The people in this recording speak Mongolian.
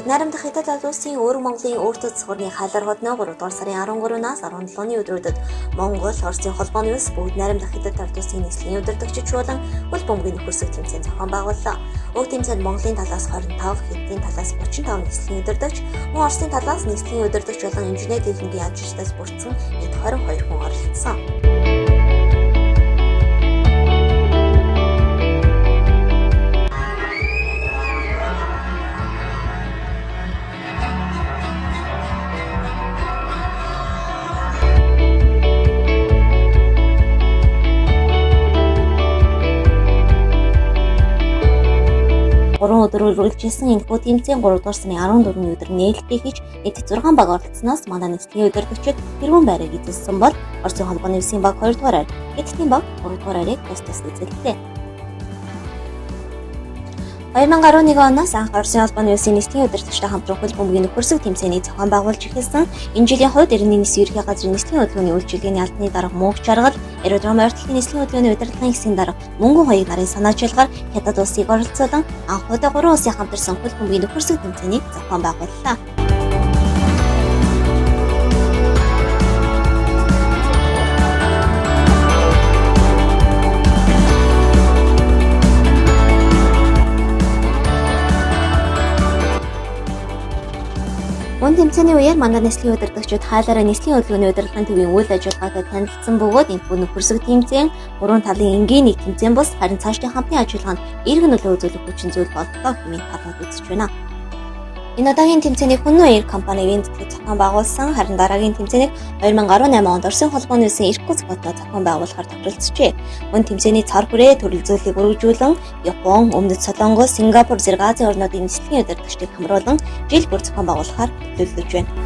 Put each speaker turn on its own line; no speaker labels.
Бүгд найрамдах Хятад улсын Өвөр Монголын өөртөө цэцгүүрний хайлар хотно 3 дугаар сарын 13-наас 17-ны өдрүүдэд Монгол Оросын холбооны улс бүгд найрамдах Хятад улсын нийслэлийн удирдагчид болон хөл бөмбөгийн нөхөрсөг тэмцээн зохион байгууллаа. Уг тэмцээнд Монголын талаас 25, Хятадын талаас 35 нийслэлийн удирдагч, мөн Оросын талаас нийслэлийн удирдагч болон инженер техникийн ажилчдаас бүрдсэн эд 22 хүн оролцсон. Гурван өдөр үргэлжилсэн энэхүү тэмцээн 3 дугаар сарын 14-ний өдөр нээлттэй хийж нийт 6 баг оролцсноос манай нийслэлийн удирдагчид тэрүүн байрыг эзэлсэн бол Оросын холбооны улсын баг 2 дугаараар, Хятадын баг 3 дугаар байрыг тус эзэллээ. 2011 оноос анх Оросын холбооны улсын нийслэлийн удирдагчтай хамтран хөл бөмбөгийн нөхөрсөг тэмцээнийг зохион байгуулж эхэлсэн. Энэ жилийн хувьд Иргэний нийслэлийн ерхий газрын нийслэлийн хөдөлгөөний үйлчилгээний албаны дарга Мөнх Жаргал, аэродром ойртолтын нийслэлийн хөдөлгөөний удирдлагын хэсгийн дарга Мөнгөн хоёрын нарын санаачилгаар Хятад улсыг оролцуулан анх удаа 3 улсын хамтарсан хөл бөмбөгийн нөхөрсөг тэмцээнийг зохион байгууллаа. Мөн тэмцээний үеэр манай нийслэлийн удирдагчид хайлаараа нийслэлийн хөдөлгөөний удирдлагын төвийн үйл ажиллагаатай танилцсан бөгөөд энэ бүх нөхөрсөг тэмцээн 3 талын энгийн нэг тэмцээн бус харин цаашдын хамтын ажиллагаанд эргэн нөлөө үзүүлэх хүчин зүйл боллоо хэмээн талууд үзэж байна. Энэ удаагийн тэмцээнийг Хүннү Air компанийн эзэрлэг зохион байгуулсан, харин дараагийн тэмцээнийг 2018 онд Оросын холбооны улсын Иркутск хотод зохион байгуулахаар тохиролцжээ. Мөн тэмцээний цар хүрээ төрөл зүйлийг өргөжүүлэн Япон, Өмнөд Солонгос, Сингапур зэрэг Азийн орнуудын нийслэлийн удирдагчдыг хамруулан жил бүр зохион байгуулахаар төлөвлөж байна.